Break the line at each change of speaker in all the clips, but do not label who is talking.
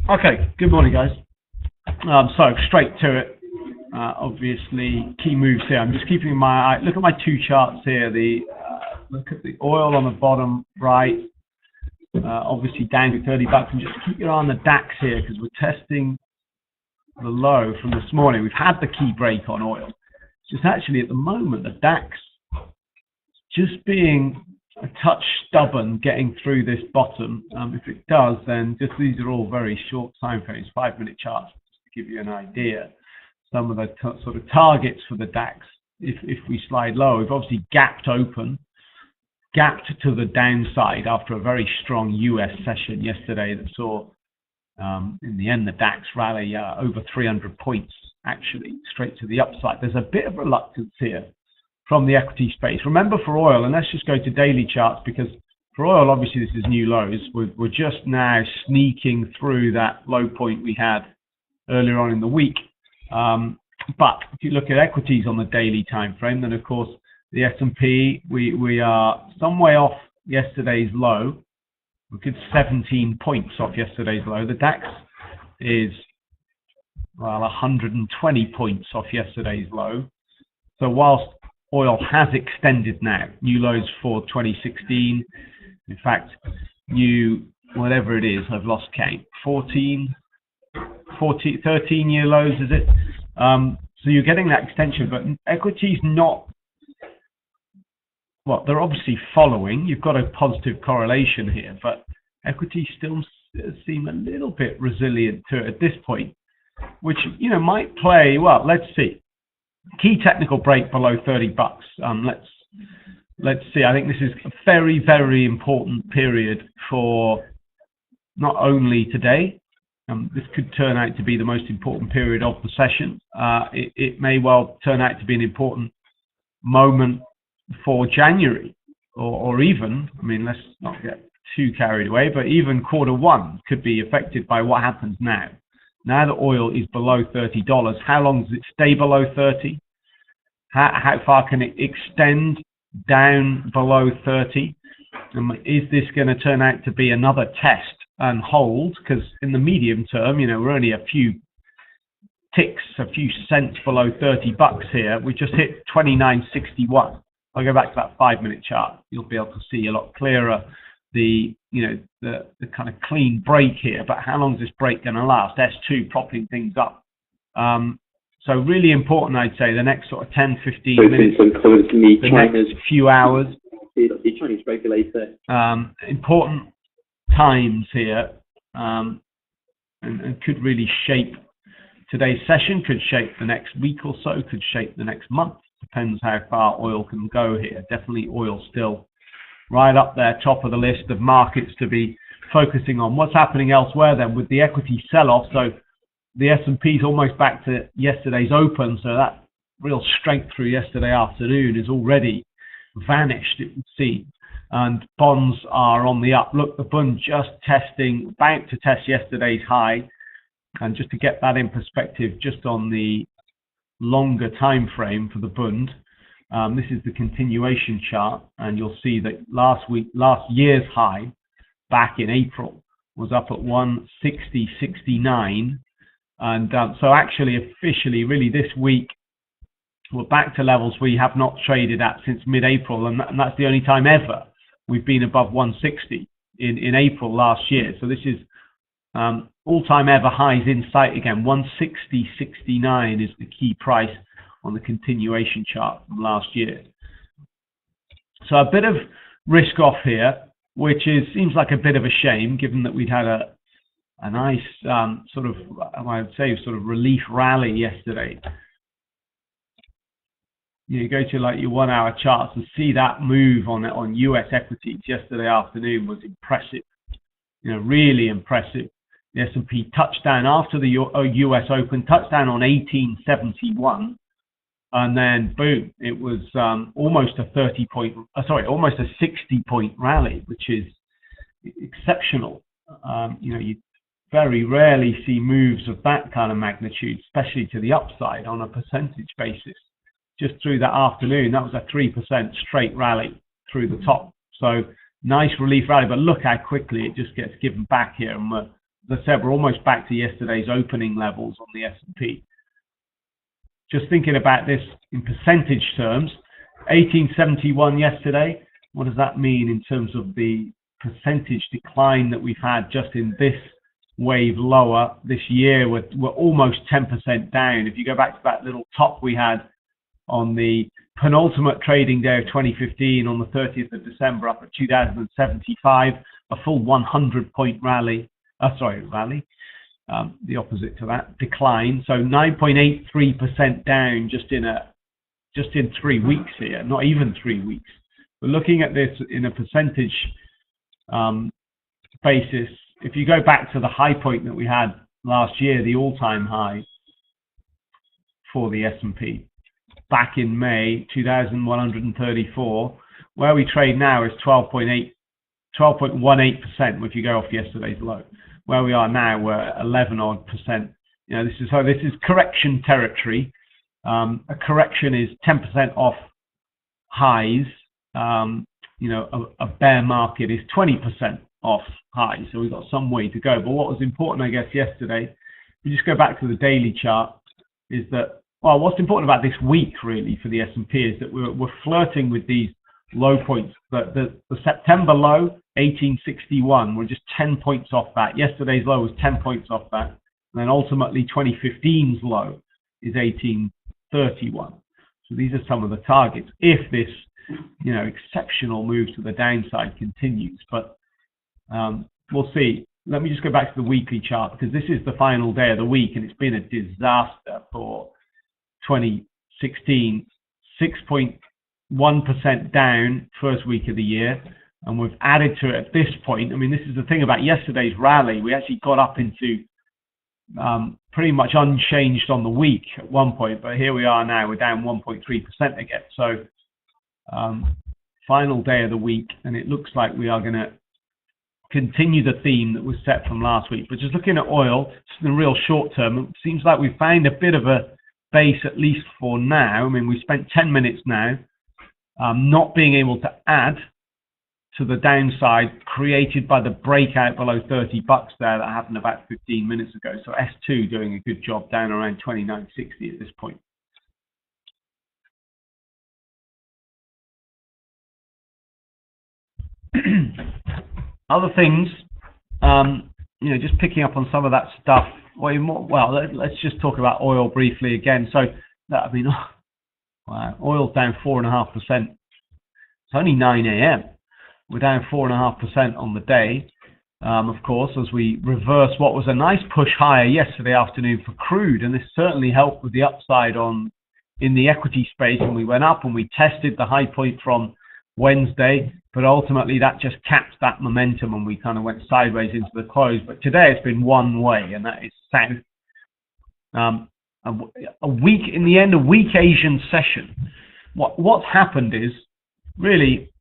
Okay, good morning, guys. So straight to it. Obviously, key moves here. I'm just keeping my eye. Look at my two charts here. Look at the oil on the bottom right. Obviously down to 30 bucks, and just keep your eye on the DAX here because we're testing the low from this morning. We've had the key break on oil. It's just actually at the moment the DAX just being a touch stubborn getting through this bottom. If it does, then just these are all very short time frames, 5-minute charts, just to give you an idea. Some of the sort of targets for the DAX, if we slide low, we've obviously gapped open, gapped to the downside after a very strong US session yesterday that saw, in the end, the DAX rally over 300 points, actually, straight to the upside. There's a bit of reluctance here from the equity space. Remember, for oil, and let's just go to daily charts, because for oil, obviously, this is new lows. We're just now sneaking through that low point we had earlier on in the week. But if you look at equities on the daily time frame, then, of course, the S&P, we are some way off yesterday's low. We could 17 points off yesterday's low. The DAX is, well, 120 points off yesterday's low. So whilst oil has extended now, new lows for 2016, in fact, new, whatever it is, I've lost count, 13-year lows, is it? So you're getting that extension, but equity's not, well, they're obviously following. You've got a positive correlation here, but equities still seem a little bit resilient to it at this point, which, you know, might play, well, let's see. Key technical break below 30 bucks. Let's see. I think this is a very, very important period for not only today. This could turn out to be the most important period of the session. It may well turn out to be an important moment for January, or even, I mean, let's not get too carried away, but even Q1 could be affected by what happens now. Now that oil is below $30, how long does it stay below 30? How far can it extend down below 30? Is this going to turn out to be another test and hold? Because in the medium term, you know, we're only a few ticks, a few cents below 30 bucks here. We just hit 29.61. I'll go back to that 5-minute chart. You'll be able to see a lot clearer the kind of clean break here. But how long is this break going to last? S2 propping things up. So really important, I'd say, the next sort of 10, 15 minutes, the next few hours.
The Chinese regulator.
Important times here, and could really shape today's session, could shape the next week or so, could shape the next month. Depends how far oil can go here. Definitely oil still right up there, top of the list of markets to be focusing on. What's happening elsewhere then with the equity sell-off? So the S&P is almost back to yesterday's open, so that real strength through yesterday afternoon is already vanished, it would seem. And bonds are on the up. Look, the bund just testing, about to test yesterday's high. And just to get that in perspective, just on the longer time frame for the bund, this is the continuation chart, and you'll see that last year's high back in April was up at 160.69, and so actually officially really this week we're back to levels we have not traded at since mid-April, and that's the only time ever we've been above 160 in April last year. So this is all-time ever highs in sight again. 160.69 is the key price on the continuation chart from last year. So a bit of risk off here, which seems like a bit of a shame, given that we'd had a nice sort of, I would say, sort of relief rally yesterday. You go to like your 1-hour charts and see that move on US equities yesterday afternoon was impressive. You know, really impressive. The S&P touched down after the US Open, touched down on 1871, and then boom, it was almost a 60-point rally, which is exceptional. You know, you very rarely see moves of that kind of magnitude, especially to the upside on a percentage basis. Just through that afternoon, that was a 3% straight rally through the top. So nice relief rally, but look how quickly it just gets given back here, and we're as I said, we're almost back to yesterday's opening levels on the S&P. Just thinking about this in percentage terms, 1871 yesterday, what does that mean in terms of the percentage decline that we've had just in this wave lower this year? We're almost 10% down. If you go back to that little top we had on the penultimate trading day of 2015 on the 30th of December up at 2075, a full 100-point rally. The opposite to that, decline. So 9.83% down just in 3 weeks here, not even 3 weeks. We're looking at this in a percentage basis. If you go back to the high point that we had last year, the all-time high for the S&P back in May, 2,134, where we trade now is 12.18%, if you go off yesterday's low. Where we are now, we're 11-odd%. You know, this is correction territory. A correction is 10% off highs. You know, a bear market is 20% off highs. So we've got some way to go. But what was important, I guess, yesterday, if we just go back to the daily chart, is that, well, what's important about this week really for the S&P is that we're flirting with these low points. The September low, 1861, we're just 10 points off that. Yesterday's low was 10 points off that. And then ultimately 2015's low is 1831. So these are some of the targets if this, you know, exceptional move to the downside continues. But we'll see. Let me just go back to the weekly chart because this is the final day of the week and it's been a disaster for 2016. 6.1% down first week of the year, and we've added to it at this point. I mean, this is the thing about yesterday's rally. We actually got up into pretty much unchanged on the week at one point, but here we are now. We're down 1.3% again. So final day of the week, and it looks like we are going to continue the theme that was set from last week. But just looking at oil, just in the real short term, it seems like we've found a bit of a base, at least for now. I mean, we spent 10 minutes now not being able to add to the downside created by the breakout below 30 bucks there that happened about 15 minutes ago. So S2 doing a good job down around 29.60 at this point. Other things, you know, just picking up on some of that stuff. Well, let's just talk about oil briefly again. So, I mean, wow, oil's down 4.5%. It's only 9 a.m. We're down 4.5% on the day. Of course, as we reverse what was a nice push higher yesterday afternoon for crude, and this certainly helped with the upside in the equity space. And we went up and we tested the high point from Wednesday, but ultimately that just capped that momentum and we kind of went sideways into the close. But today it's been one way, and that is south. A weak Asian session. What's happened is really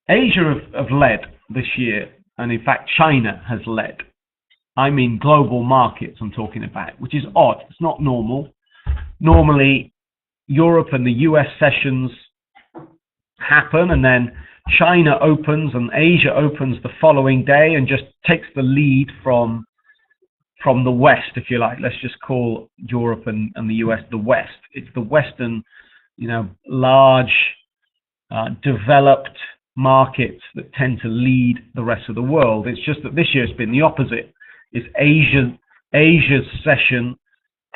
Asia have led this year, and in fact China has led. I mean global markets I'm talking about, which is odd. It's not normal. Normally Europe and the US sessions happen, and then China opens and Asia opens the following day and just takes the lead from the West, if you like. Let's just call Europe and the US the West. It's the Western, you know, large developed markets that tend to lead the rest of the world. It's just that this year it's been the opposite. It's Asia's session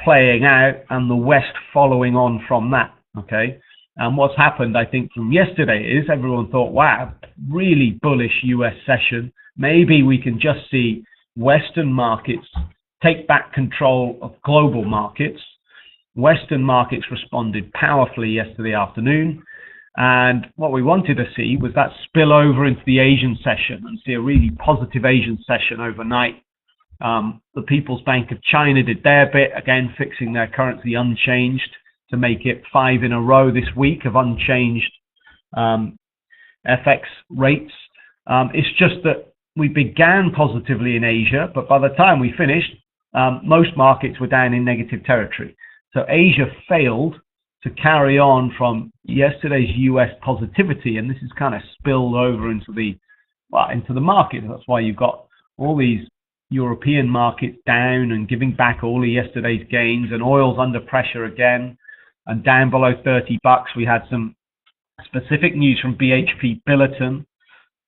playing out and the West following on from that. Okay. And what's happened, I think, from yesterday is everyone thought, wow, really bullish US session. Maybe we can just see Western markets take back control of global markets. Western markets responded powerfully yesterday afternoon. And what we wanted to see was that spill over into the Asian session and see a really positive Asian session overnight. The People's Bank of China did their bit, again, fixing their currency unchanged to make it 5 in a row this week of unchanged FX rates. It's just that we began positively in Asia, but by the time we finished, most markets were down in negative territory. So Asia failed to carry on from yesterday's US positivity, and this is kind of spilled over into the market. That's why you've got all these European markets down and giving back all of yesterday's gains, and oil's under pressure again and down below $30. We had some specific news from BHP Billiton,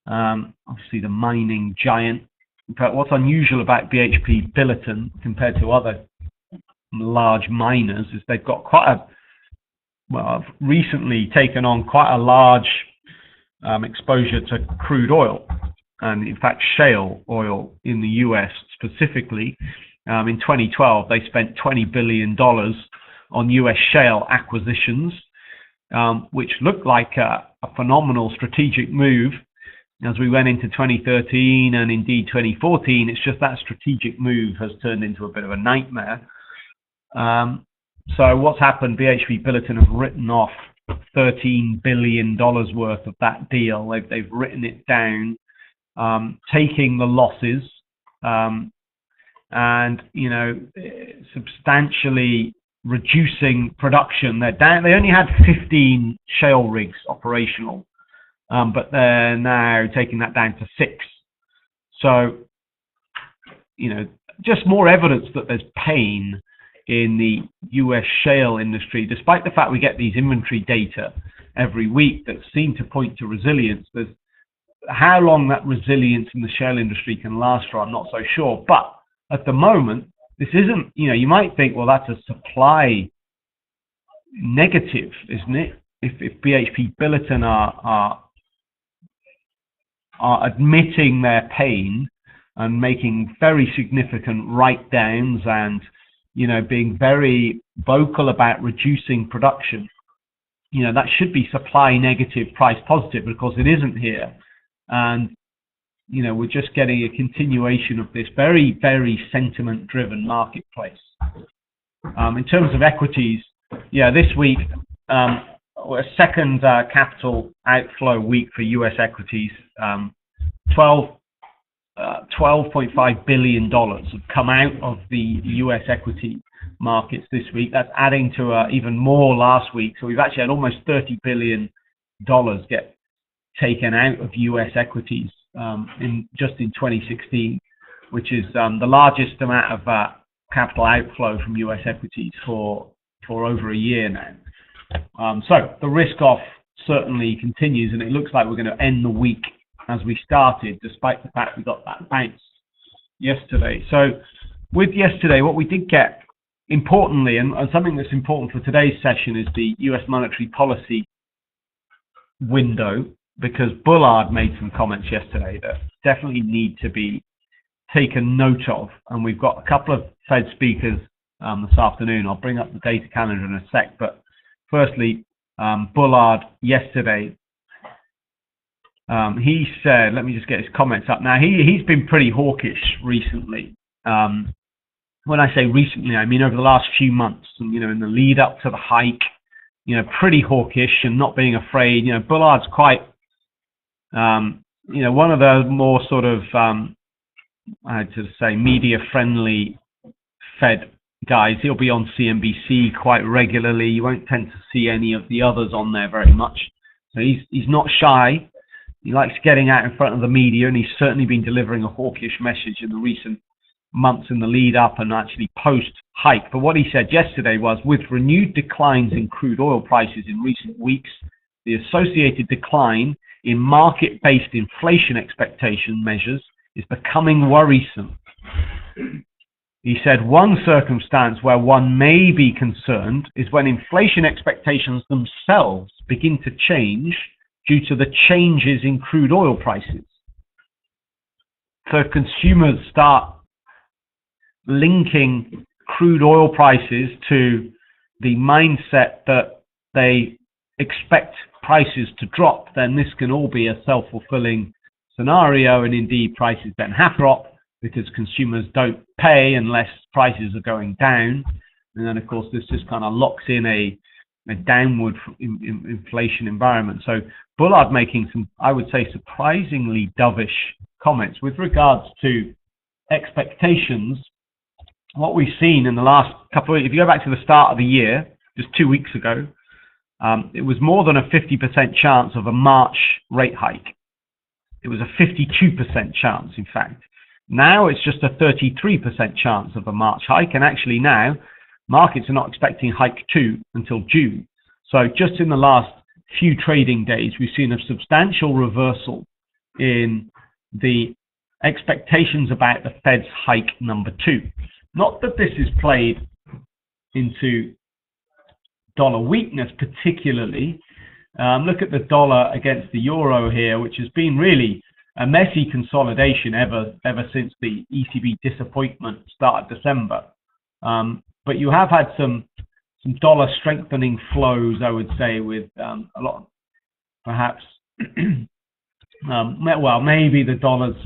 obviously the mining giant. In fact, what's unusual about BHP Billiton compared to other large miners is they've got I've recently taken on quite a large exposure to crude oil, and in fact shale oil in the US specifically. In 2012, they spent $20 billion on US shale acquisitions, which looked like a phenomenal strategic move as we went into 2013 and indeed 2014. It's just that strategic move has turned into a bit of a nightmare. So what's happened, BHP Billiton have written off $13 billion worth of that deal. They've written it down, taking the losses, and substantially reducing production. They're down. They only had 15 shale rigs operational, but they're now taking that down to 6. So, just more evidence that there's pain in the US shale industry, despite the fact we get these inventory data every week that seem to point to resilience. There's how long that resilience in the shale industry can last for, I'm not so sure. But at the moment, this isn't, you might think, well, that's a supply negative, isn't it? If BHP Billiton are admitting their pain and making very significant write-downs and, being very vocal about reducing production, that should be supply negative, price positive, because it isn't here. And, we're just getting a continuation of this very, very sentiment-driven marketplace. In terms of equities, this week, a second capital outflow week for US equities. $12.5 billion have come out of the US equity markets this week. That's adding to even more last week. So we've actually had almost $30 billion get taken out of US equities in 2016, which is the largest amount of capital outflow from US equities for over a year now. So the risk off certainly continues, and it looks like we're going to end the week as we started, despite the fact we got that bounce yesterday. So with yesterday, what we did get, importantly, and something that's important for today's session, is the US monetary policy window, because Bullard made some comments yesterday that definitely need to be taken note of. And we've got a couple of Fed speakers this afternoon. I'll bring up the data calendar in a sec. But firstly, Bullard yesterday, he said, let me just get his comments up. Now, he's been pretty hawkish recently. When I say recently, I mean over the last few months, and, in the lead up to the hike, pretty hawkish and not being afraid. Bullard's quite, one of the more sort of, I'd say, media-friendly Fed guys. He'll be on CNBC quite regularly. You won't tend to see any of the others on there very much. So he's not shy. He likes getting out in front of the media, and he's certainly been delivering a hawkish message in the recent months in the lead up and actually post-hike. But what he said yesterday was, with renewed declines in crude oil prices in recent weeks, the associated decline in market-based inflation expectation measures is becoming worrisome. He said one circumstance where one may be concerned is when inflation expectations themselves begin to change due to the changes in crude oil prices. So if consumers start linking crude oil prices to the mindset that they expect prices to drop, then this can all be a self-fulfilling scenario, and indeed prices then have dropped because consumers don't pay unless prices are going down. And then, of course, this just kind of locks in a downward inflation environment. So Bullard making some, I would say, surprisingly dovish comments with regards to expectations. What we've seen in the last couple of, if you go back to the start of the year, just 2 weeks ago, it was more than a 50% chance of a March rate hike. It was a 52% chance, in fact. Now it's just a 33% chance of a March hike, and actually now markets are not expecting hike 2 until June. So just in the last few trading days, we've seen a substantial reversal in the expectations about the Fed's hike number 2. Not that this is played into dollar weakness particularly. Look at the dollar against the euro here, which has been really a messy consolidation ever since the ECB disappointment start of December. But you have had some dollar strengthening flows, I would say, with a lot, perhaps, well, maybe the dollar's,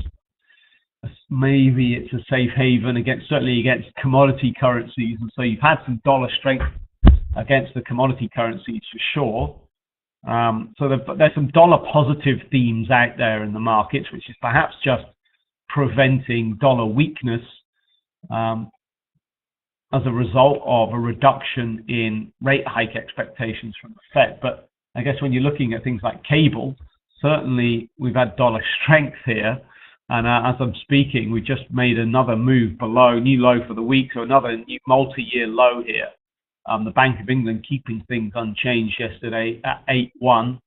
maybe it's a safe haven certainly against commodity currencies. And so you've had some dollar strength against the commodity currencies for sure. So there's some dollar positive themes out there in the markets, which is perhaps just preventing dollar weakness as a result of a reduction in rate hike expectations from the Fed. But I guess when you're looking at things like cable, certainly we've had dollar strength here. And as I'm speaking, we just made another move below, new low for the week, so another new multi-year low here. The Bank of England keeping things unchanged yesterday at 8.1,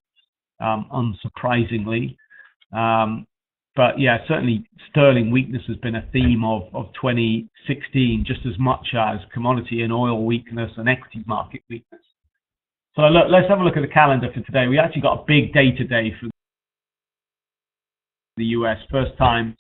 unsurprisingly. But yeah, certainly sterling weakness has been a theme of 2016, just as much as commodity and oil weakness and equity market weakness. So look, let's have a look at the calendar for today. We actually got a big day today for the US, first time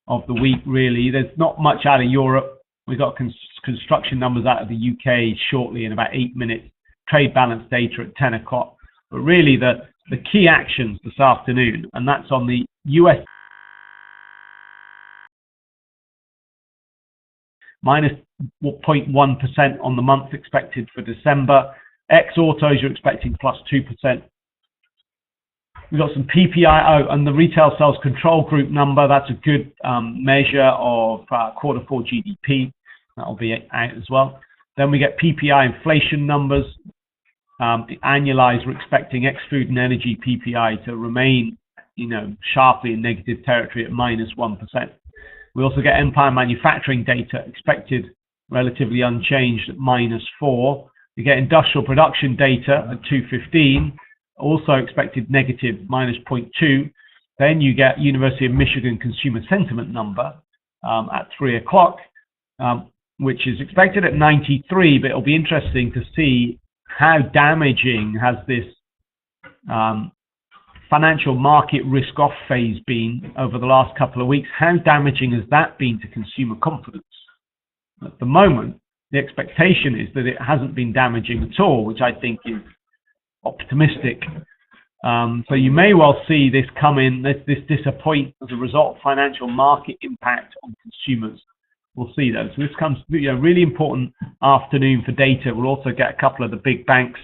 of the week really. There's not much out of Europe. We've got construction numbers out of the UK shortly in about 8 minutes, trade balance data at 10 o'clock. But really the key actions this afternoon, and that's on the US minus 0.1% on the month expected for December. Ex-autos, you're expecting plus 2%. We've got some PPI and the retail sales control group number. That's a good measure of quarter 4 GDP. That'll be out as well. Then we get PPI inflation numbers. Annualized, we're expecting ex-food and energy PPI to remain, sharply in negative territory at minus 1%. We also get Empire manufacturing data expected relatively unchanged at minus 4. We get industrial production data at 215. Also expected negative minus 0.2. Then you get University of Michigan consumer sentiment number at 3 o'clock, which is expected at 93, but it'll be interesting to see how damaging has this financial market risk-off phase been over the last couple of weeks. How damaging has that been to consumer confidence? At the moment, the expectation is that it hasn't been damaging at all, which I think is optimistic. So you may well see this come in, this disappoint as a result of financial market impact on consumers. We'll see though. So this comes, really important afternoon for data. We'll also get a couple of the big banks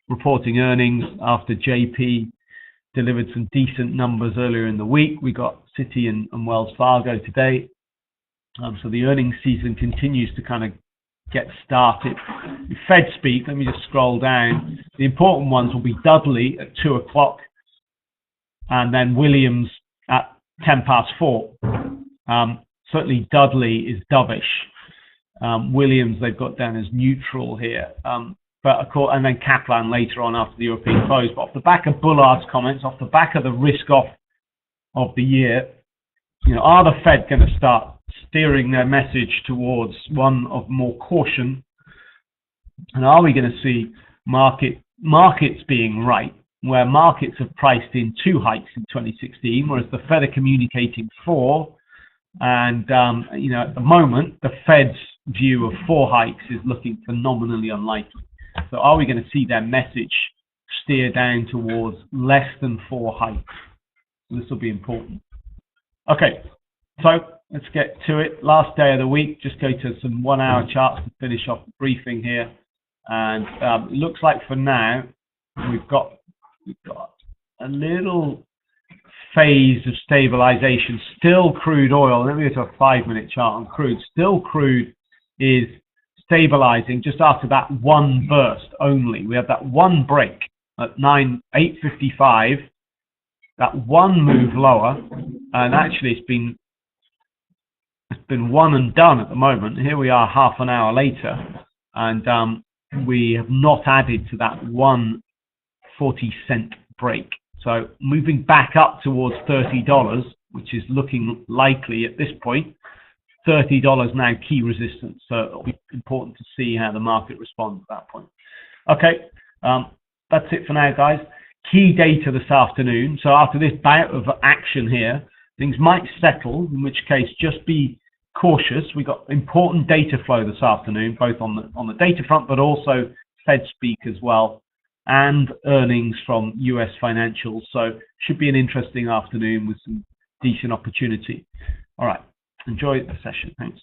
reporting earnings after JP delivered some decent numbers earlier in the week. We got Citi and Wells Fargo today. So the earnings season continues to kind of get started. Fed speak, let me just scroll down. The important ones will be Dudley at 2 o'clock and then Williams at 10 past 4. Certainly Dudley is dovish. Williams they've got down as neutral here. But of course, and then Kaplan later on after the European close. But off the back of Bullard's comments, off the back of the risk off of the year, are the Fed going to start steering their message towards one of more caution? And are we going to see markets being right, where markets have priced in 2 hikes in 2016, whereas the Fed are communicating 4? And, at the moment, the Fed's view of 4 hikes is looking phenomenally unlikely. So are we going to see their message steer down towards less than 4 hikes? This will be important. Okay, so let's get to it. Last day of the week, just go to some 1-hour charts to finish off the briefing here. And it looks like for now, we've got a little phase of stabilization. Still crude oil. Let me go to a 5-minute chart on crude. Still crude is stabilizing just after that one burst only. We have that one break at 8:55, that one move lower, and actually it's been been one and done at the moment. Here we are half an hour later, and we have not added to that 1.40 break. So moving back up towards $30, which is looking likely at this point. $30 now key resistance, so it'll be important to see how the market responds at that point. Okay, that's it for now, guys. Key data this afternoon. So after this bout of action here, things might settle, in which case just be cautious. We got important data flow this afternoon, both on the data front, but also Fed speak as well, and earnings from US financials. So should be an interesting afternoon with some decent opportunity. All right, enjoy the session. Thanks.